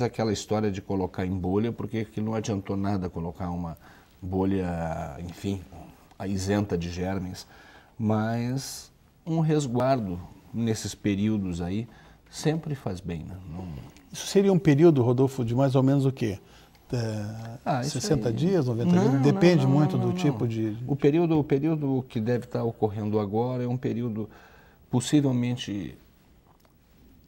aquela história de colocar em bolha, porque que não adiantou nada colocar uma bolha, enfim, isenta de germes, mas um resguardo nesses períodos aí sempre faz bem, né? Isso seria um período, Rodolfo, de mais ou menos o quê? 60 dias, 90 dias? Depende muito do tipo de... O período que deve estar ocorrendo agora é um período, possivelmente,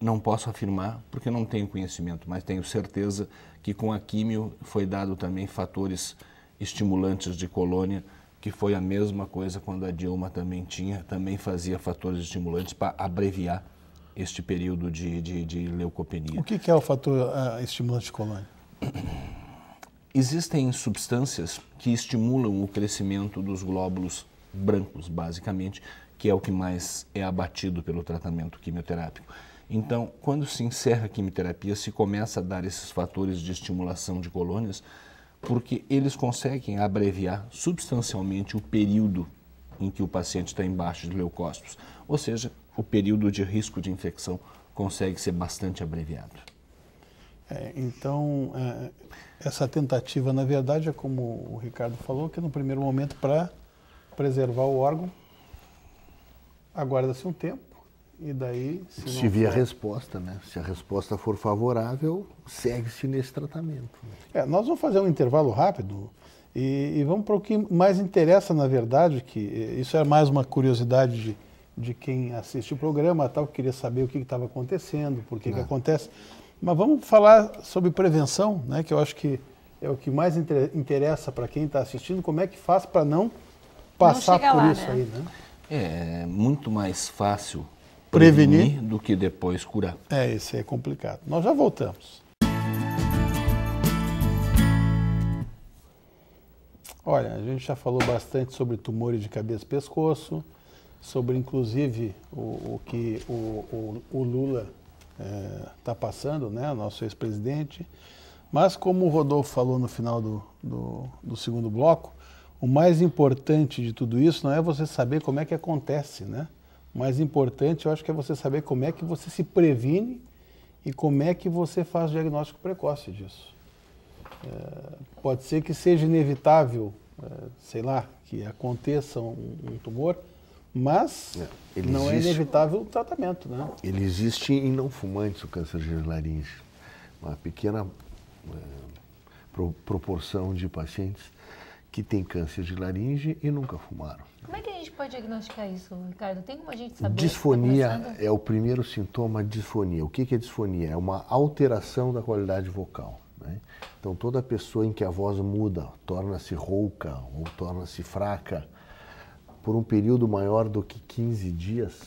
não posso afirmar, porque não tenho conhecimento, mas tenho certeza que com a químio foi dado também fatores estimulantes de colônia, que foi a mesma coisa quando a Dilma também fazia fatores estimulantes para abreviar este período de leucopenia. O que é o fator estimulante de colônia? Existem substâncias que estimulam o crescimento dos glóbulos brancos, basicamente, que é o que mais é abatido pelo tratamento quimioterápico. Então, quando se encerra a quimioterapia, se começa a dar esses fatores de estimulação de colônias, porque eles conseguem abreviar substancialmente o período em que o paciente está embaixo de leucócitos, ou seja, o período de risco de infecção consegue ser bastante abreviado. Então, essa tentativa, na verdade, é como o Ricardo falou, que no primeiro momento, para preservar o órgão, aguarda-se um tempo, e daí... Se vier a resposta, né? Se a resposta for favorável, segue-se nesse tratamento. Nós vamos fazer um intervalo rápido e vamos para o que mais interessa, na verdade, que isso é mais uma curiosidade de quem assiste o programa, tal, que queria saber o que estava acontecendo, por que acontece. Mas vamos falar sobre prevenção, né, que eu acho que é o que mais interessa para quem está assistindo, como é que faz para não passar por isso aí, né? É muito mais fácil prevenir do que depois curar. Isso é complicado. Nós já voltamos. Olha, a gente já falou bastante sobre tumores de cabeça e pescoço, sobre inclusive o que o Lula está passando, né, nosso ex-presidente. Mas como o Rodolfo falou no final do segundo bloco, o mais importante de tudo isso não é você saber como é que acontece, né? O mais importante, eu acho que é você saber como é que você se previne e como é que você faz o diagnóstico precoce disso. Pode ser que seja inevitável, sei lá, que aconteça um tumor, mas não é inevitável o tratamento, né? Ele existe em não fumantes, o câncer de laringe. Uma pequena proporção de pacientes que têm câncer de laringe e nunca fumaram. Como é que a gente pode diagnosticar isso, Ricardo? Tem como a gente saber? Disfonia é o primeiro sintoma de disfonia. O que é disfonia? É uma alteração da qualidade vocal, né? Então, toda pessoa em que a voz muda, torna-se rouca ou torna-se fraca, por um período maior do que 15 dias,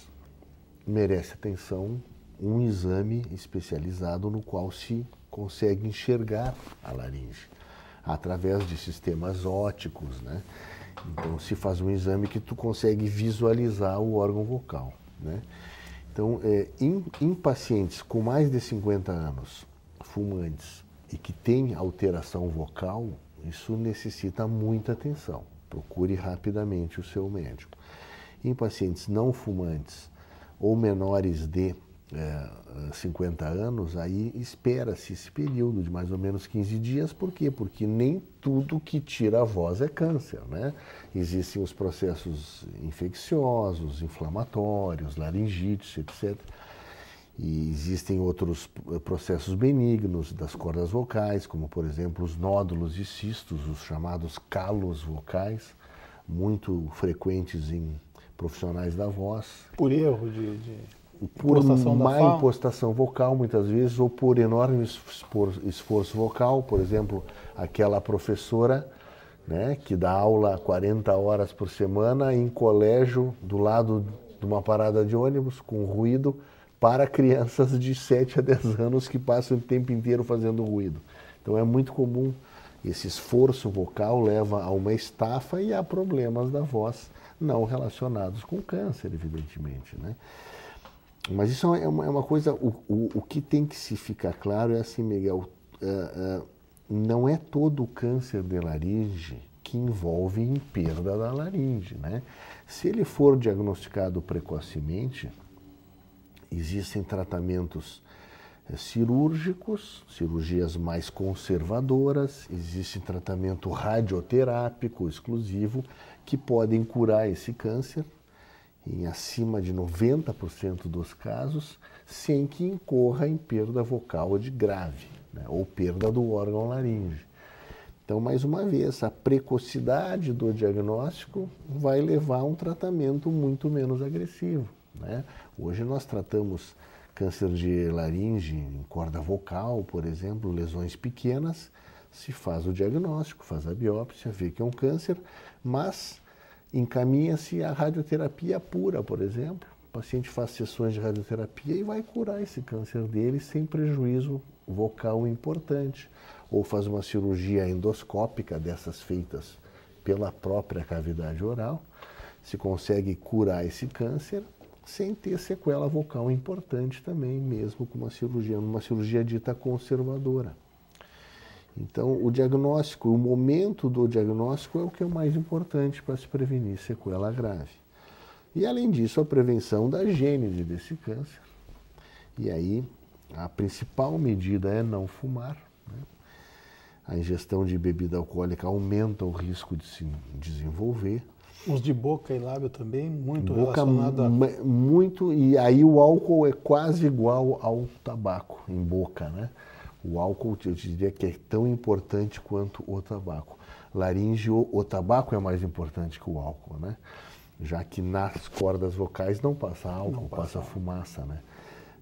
merece atenção um exame especializado no qual se consegue enxergar a laringe, através de sistemas ópticos, né? Então, se faz um exame que tu consegue visualizar o órgão vocal, né? Então, em pacientes com mais de 50 anos, fumantes, e que têm alteração vocal, isso necessita muita atenção. Procure rapidamente o seu médico. Em pacientes não fumantes ou menores de 50 anos, aí espera-se esse período de mais ou menos 15 dias. Por quê? Porque nem tudo que tira a voz é câncer, né? Existem os processos infecciosos, inflamatórios, laringites, etc. E existem outros processos benignos das cordas vocais, como, por exemplo, os nódulos e cistos, os chamados calos vocais, muito frequentes em profissionais da voz. Por erro por má impostação vocal, muitas vezes, ou por enorme esforço vocal. Por exemplo, aquela professora, né, que dá aula 40 horas por semana em colégio, do lado de uma parada de ônibus, com ruído, para crianças de 7 a 10 anos que passam o tempo inteiro fazendo ruído. Então é muito comum. Esse esforço vocal leva a uma estafa e a problemas da voz não relacionados com câncer, evidentemente, né? Mas isso é uma coisa, o que tem que se ficar claro é assim, Miguel, não é todo o câncer de laringe que envolve em perda da laringe, né? Se ele for diagnosticado precocemente, existem tratamentos cirúrgicos, cirurgias mais conservadoras, existe tratamento radioterápico exclusivo que podem curar esse câncer em acima de 90% dos casos, sem que incorra em perda vocal de grave, né, ou perda do órgão laríngeo. Então, mais uma vez, a precocidade do diagnóstico vai levar a um tratamento muito menos agressivo, né? Hoje nós tratamos câncer de laringe em corda vocal, por exemplo, lesões pequenas, se faz o diagnóstico, faz a biópsia, vê que é um câncer, mas encaminha-se à radioterapia pura, por exemplo. O paciente faz sessões de radioterapia e vai curar esse câncer dele sem prejuízo vocal importante. Ou faz uma cirurgia endoscópica dessas feitas pela própria cavidade oral, se consegue curar esse câncer sem ter sequela vocal importante também, mesmo com uma cirurgia dita conservadora. Então, o diagnóstico, o momento do diagnóstico é o que é o mais importante para se prevenir sequela grave. E, além disso, a prevenção da gênese desse câncer. E aí, a principal medida é não fumar, né? A ingestão de bebida alcoólica aumenta o risco de se desenvolver. Os de boca e lábio também, muito Boca relacionado a... muito, e aí o álcool é quase igual ao tabaco em boca, né? O álcool, eu diria que é tão importante quanto o tabaco. Laringe, o tabaco é mais importante que o álcool, né? Já que nas cordas vocais não passa álcool, não passa fumaça, né?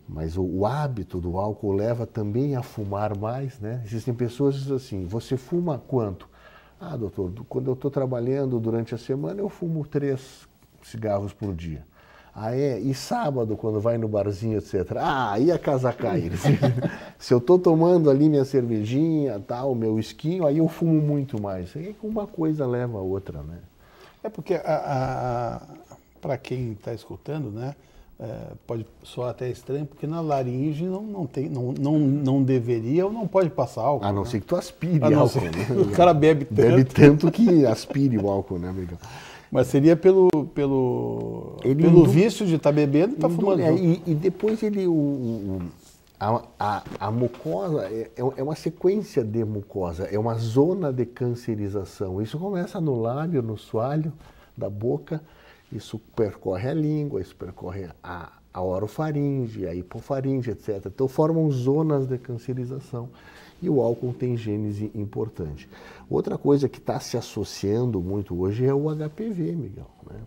Mas o hábito do álcool leva também a fumar mais, né? Existem pessoas que dizem assim, você fuma quanto? Ah, doutor, quando eu estou trabalhando durante a semana, eu fumo 3 cigarros por dia. Ah, é? E sábado, quando vai no barzinho, etc. Ah, aí a casa cai. Se eu estou tomando ali minha cervejinha, tal, meu esquinho, aí eu fumo muito mais. Aí uma coisa leva a outra, né? É porque, para quem está escutando, né, pode soar até estranho, porque na laringe não deveria ou não pode passar álcool. A não ser que tu aspire álcool. Né? O cara bebe tanto. Bebe tanto que aspire o álcool, né, amigão? Mas seria pelo vício de estar bebendo e estar fumando. E depois ele... A mucosa é uma sequência de mucosa, é uma zona de cancerização. Isso começa no lábio, no soalho da boca, isso percorre a língua, isso percorre a orofaringe, a hipofaringe, etc. Então formam zonas de cancerização e o álcool tem gênese importante. Outra coisa que está se associando muito hoje é o HPV, Miguel, né?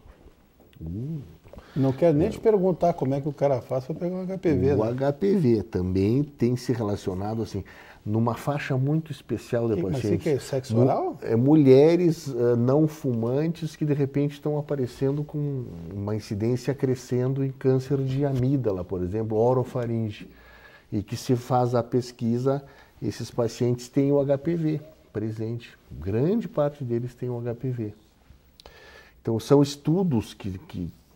Não quero nem te perguntar como é que o cara faz para pegar o HPV. O né? HPV também tem se relacionado assim, numa faixa muito especial de pacientes. Mas o que é sexo oral? Mulheres não fumantes que de repente estão aparecendo com uma incidência crescendo em câncer de amígdala, por exemplo, orofaringe. E que se faz a pesquisa, esses pacientes têm o HPV presente. Grande parte deles tem o HPV. Então são estudos que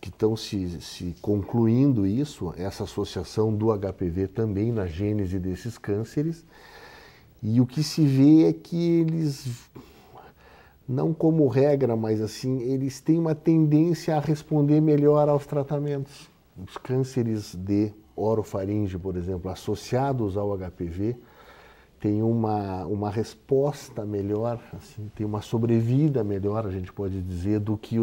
estão se concluindo isso, essa associação do HPV também na gênese desses cânceres. E o que se vê é que eles, não como regra, mas assim, eles têm uma tendência a responder melhor aos tratamentos. Os cânceres de orofaringe, por exemplo, associados ao HPV, têm uma resposta melhor, assim, tem uma sobrevida melhor, a gente pode dizer, do que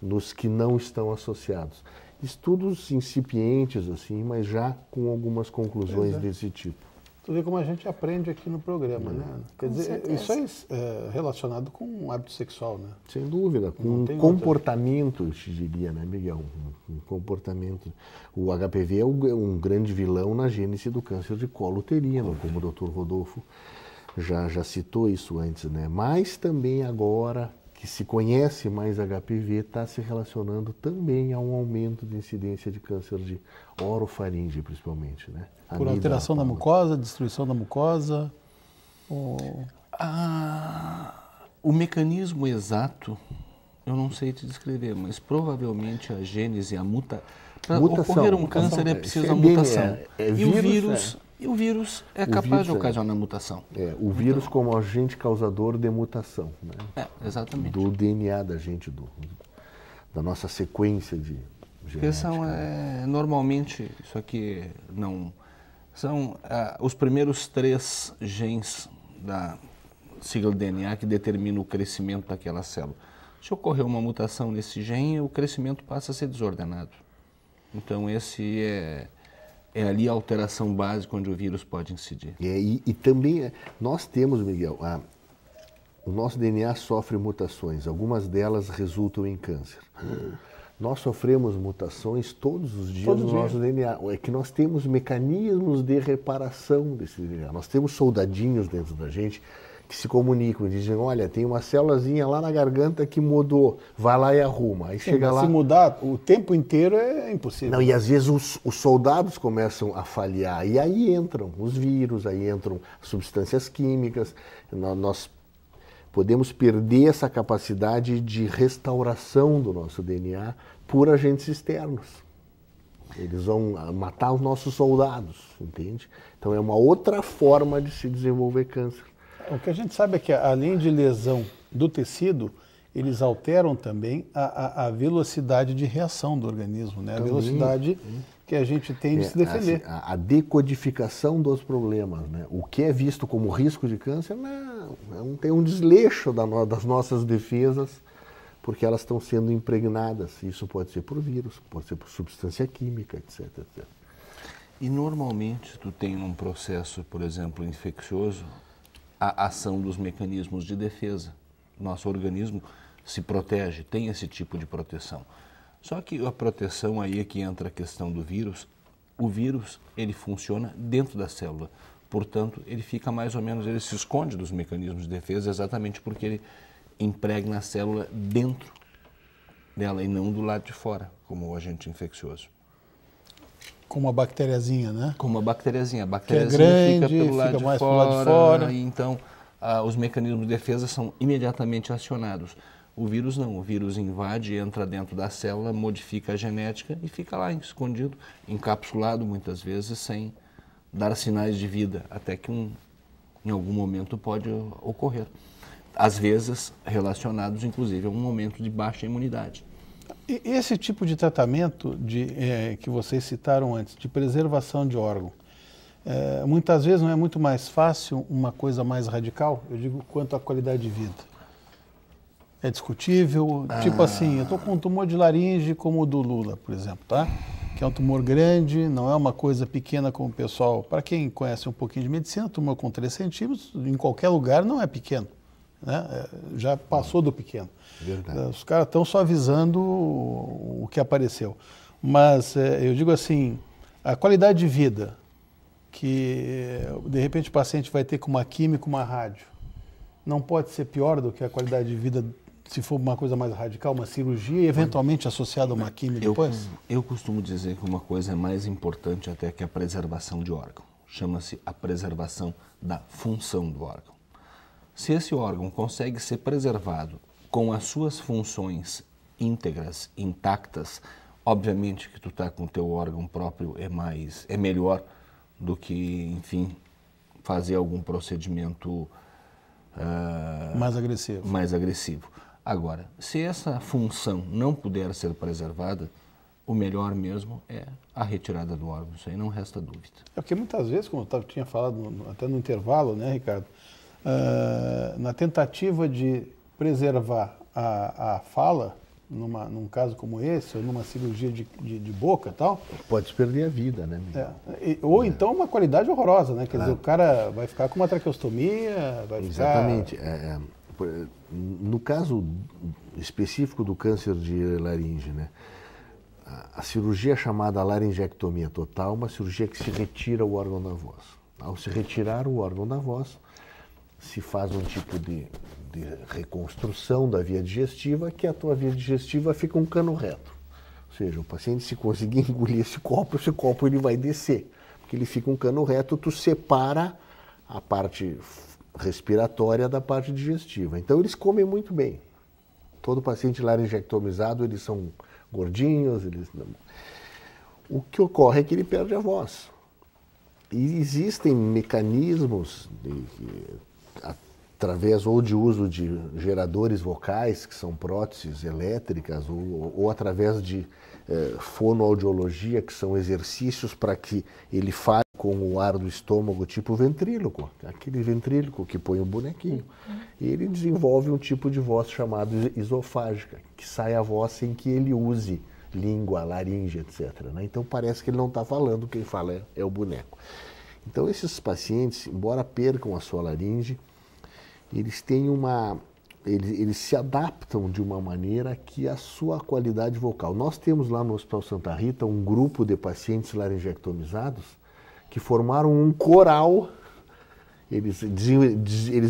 nos que não estão associados. Estudos incipientes, assim, mas já com algumas conclusões desse tipo. Tu vê como a gente aprende aqui no programa, né? Quer dizer, certeza. isso é relacionado com o hábito sexual, né? Sem dúvida, com um comportamento, eu te diria, né, Miguel? Um comportamento. O HPV é um grande vilão na gênese do câncer de colo uterino, como o Dr. Rodolfo já citou isso antes, né? Mas também agora que se conhece mais HPV, está se relacionando também a um aumento de incidência de câncer de orofaringe, principalmente, né? Por alteração da mucosa, destruição da mucosa? O mecanismo exato, eu não sei te descrever, mas provavelmente a gênese, para ocorrer um câncer é preciso a mutação. E o vírus é capaz de ocasionar mutação. O vírus como agente causador de mutação, né? Exatamente. Do DNA da gente, da nossa sequência de genética. Normalmente, isso aqui São os primeiros 3 genes da sigla DNA que determinam o crescimento daquela célula. Se ocorrer uma mutação nesse gene, o crescimento passa a ser desordenado. Então, esse é ali a alteração básica onde o vírus pode incidir. E também nós temos, Miguel, o nosso DNA sofre mutações, algumas delas resultam em câncer. Nós sofremos mutações todos os dias no nosso DNA. É que nós temos mecanismos de reparação desse DNA. Nós temos soldadinhos dentro da gente que se comunicam e dizem, olha, tem uma célulazinha lá na garganta que mudou, vai lá e arruma. Aí chega lá... Se mudar o tempo inteiro é impossível. Não, e às vezes os soldados começam a falhar, e aí entram os vírus, aí entram substâncias químicas, nós podemos perder essa capacidade de restauração do nosso DNA por agentes externos. Eles vão matar os nossos soldados, entende? Então é uma outra forma de se desenvolver câncer. O que a gente sabe é que, além de lesão do tecido, eles alteram também a velocidade de reação do organismo, né? A velocidade que a gente tem de se defender. A decodificação dos problemas, né? O que é visto como risco de câncer tem um desleixo das nossas defesas, porque elas estão sendo impregnadas. Isso pode ser por vírus, pode ser por substância química, etc, etc. E normalmente tu tem um processo, por exemplo, infeccioso, a ação dos mecanismos de defesa. Nosso organismo se protege, tem esse tipo de proteção. Só que a proteção, aí é que entra a questão do vírus. O vírus, ele funciona dentro da célula. Portanto, ele fica mais ou menos, ele se esconde dos mecanismos de defesa exatamente porque ele impregna a célula dentro dela e não do lado de fora, como o agente infeccioso. Como uma bactériazinha, né? Como uma bactériazinha. A Que é bactériazinha grande, fica pelo lado, fica mais de pro lado de fora. E então, os mecanismos de defesa são imediatamente acionados. O vírus não. O vírus invade, entra dentro da célula, modifica a genética e fica lá escondido, encapsulado muitas vezes, sem dar sinais de vida, até que em algum momento pode ocorrer. Às vezes relacionados, inclusive, a um momento de baixa imunidade. E esse tipo de tratamento que vocês citaram antes, de preservação de órgão, muitas vezes não é muito mais fácil uma coisa mais radical? Eu digo, quanto à qualidade de vida. É discutível? Tipo assim, eu estou com um tumor de laringe como o do Lula, por exemplo, tá? Que é um tumor grande, não é uma coisa pequena como o pessoal... Para quem conhece um pouquinho de medicina, tumor com 3 centímetros, em qualquer lugar não é pequeno, né? Já passou do pequeno. Verdade. Os caras estão só avisando o que apareceu. Mas eu digo assim, a qualidade de vida que de repente o paciente vai ter com uma química, uma rádio, não pode ser pior do que a qualidade de vida se for uma coisa mais radical, uma cirurgia e eventualmente associada a uma química depois? Eu costumo dizer que uma coisa é mais importante até que a preservação de órgão. Chama-se a preservação da função do órgão. Se esse órgão consegue ser preservado com as suas funções íntegras, intactas, obviamente que tu tá com o teu órgão próprio é melhor do que, enfim, fazer algum procedimento mais agressivo. Agora, se essa função não puder ser preservada, o melhor mesmo é a retirada do órgão, isso aí não resta dúvida. É porque muitas vezes, como eu tinha falado até no intervalo, né, Ricardo, na tentativa de preservar a fala, num caso como esse, ou numa cirurgia de boca e tal... Pode perder a vida, né? Ou então uma qualidade horrorosa, né? Quer dizer, o cara vai ficar com uma traqueostomia, vai Exatamente. No caso específico do câncer de laringe, né? A cirurgia chamada laringectomia total é uma cirurgia que se retira o órgão da voz. Ao se retirar o órgão da voz, se faz um tipo de reconstrução da via digestiva, que a tua via digestiva fica um cano reto. Ou seja, o paciente, se conseguir engolir esse copo ele vai descer. Porque ele fica um cano reto, tu separa a parte respiratória da parte digestiva. Então eles comem muito bem. Todo paciente laringectomizado, eles são gordinhos. O que ocorre é que ele perde a voz. E existem mecanismos através ou de uso de geradores vocais, que são próteses elétricas, ou através de fonoaudiologia, que são exercícios para que ele fale com o ar do estômago, tipo ventríloco, aquele ventríloco que põe o bonequinho. E ele desenvolve um tipo de voz chamado esofágica, que sai a voz sem que ele use língua, laringe, etc. Né? Então parece que ele não está falando, quem fala é o boneco. Então esses pacientes, embora percam a sua laringe, eles têm eles se adaptam de uma maneira que a sua qualidade vocal. Nós temos lá no Hospital Santa Rita um grupo de pacientes laringectomizados que formaram um coral. Eles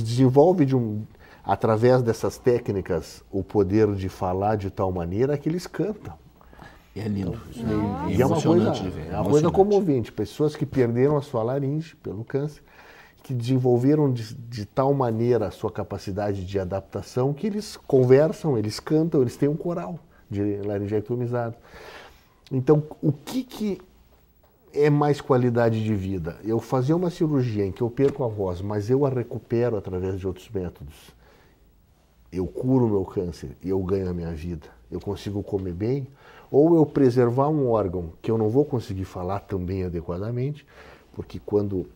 desenvolvem através dessas técnicas o poder de falar de tal maneira que eles cantam. É lindo. E é uma coisa comovente. Pessoas que perderam a sua laringe pelo câncer, que desenvolveram de tal maneira a sua capacidade de adaptação que eles conversam, eles cantam, eles têm um coral de laringectomizado. Então, o que é mais qualidade de vida? Eu fazer uma cirurgia em que eu perco a voz, mas eu a recupero através de outros métodos. Eu curo o meu câncer e eu ganho a minha vida. Eu consigo comer bem, ou eu preservar um órgão que eu não vou conseguir falar também adequadamente, porque quando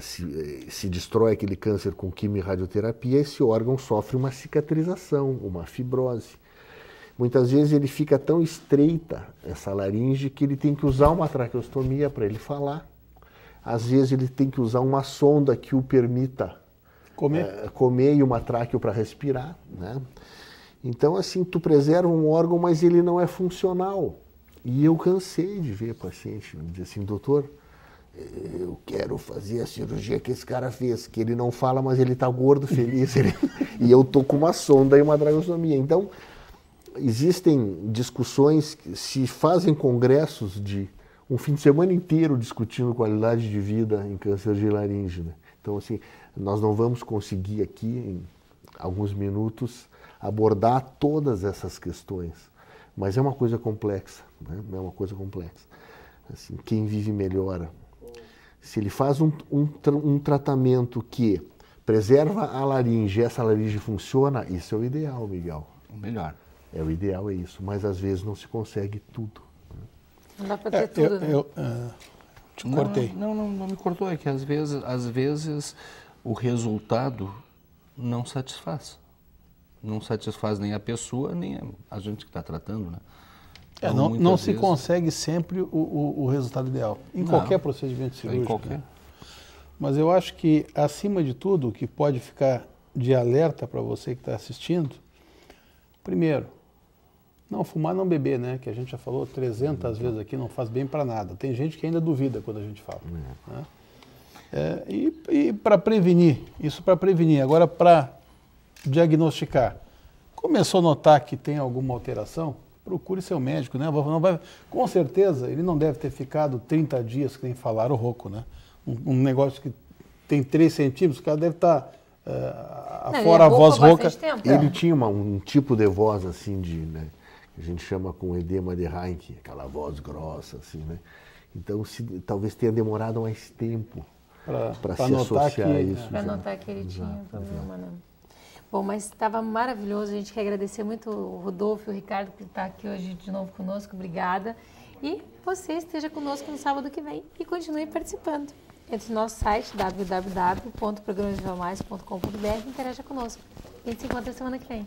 se destrói aquele câncer com quimio e radioterapia, esse órgão sofre uma cicatrização, uma fibrose. Muitas vezes ele fica tão estreita, essa laringe, que ele tem que usar uma traqueostomia para ele falar. Às vezes ele tem que usar uma sonda que o permita comer e uma tráqueo para respirar, né? Então, assim, tu preserva um órgão, mas ele não é funcional. E eu cansei de ver paciente dizer assim, doutor, eu quero fazer a cirurgia que esse cara fez, que ele não fala, mas ele está gordo, feliz, e eu tô com uma sonda e uma traqueostomia. Então, existem discussões, se fazem congressos de um fim de semana inteiro discutindo qualidade de vida em câncer de laringe, né? Então, assim, nós não vamos conseguir aqui, em alguns minutos, abordar todas essas questões, mas é uma coisa complexa, né? É uma coisa complexa. Assim, quem vive melhora. Se ele faz um tratamento que preserva a laringe, essa laringe funciona, isso é o ideal, Miguel. O melhor. O ideal é isso, mas às vezes não se consegue tudo. Não dá para ter tudo, né? Te cortei. Não me cortou, é que às vezes o resultado não satisfaz. Não satisfaz nem a pessoa, nem a gente que está tratando, né? Então, não se consegue sempre o resultado ideal, em qualquer procedimento cirúrgico. Né? Mas eu acho que, acima de tudo, o que pode ficar de alerta para você que está assistindo, primeiro, não fumar, não beber, né? Que a gente já falou 300 vezes aqui, não faz bem para nada. Tem gente que ainda duvida quando a gente fala. Né? E para prevenir, isso para prevenir. Agora, para diagnosticar, começou a notar que tem alguma alteração, procure seu médico, né? Com certeza, ele não deve ter ficado 30 dias, que nem falaram o rouco, né? Um negócio que tem 3 centímetros, o cara deve estar fora a voz rouca. Ele tinha um tipo de voz assim, né, que a gente chama com edema de Heinck, aquela voz grossa, assim, né? Então, talvez tenha demorado mais tempo para se associar a isso. Para notar que ele tinha problema, né? Bom, mas estava maravilhoso, a gente quer agradecer muito o Rodolfo e o Ricardo que está aqui hoje de novo conosco, obrigada. E você esteja conosco no sábado que vem e continue participando. Entre no nosso site www.programasvivalmais.com.br e interaja conosco. A gente se encontra semana que vem.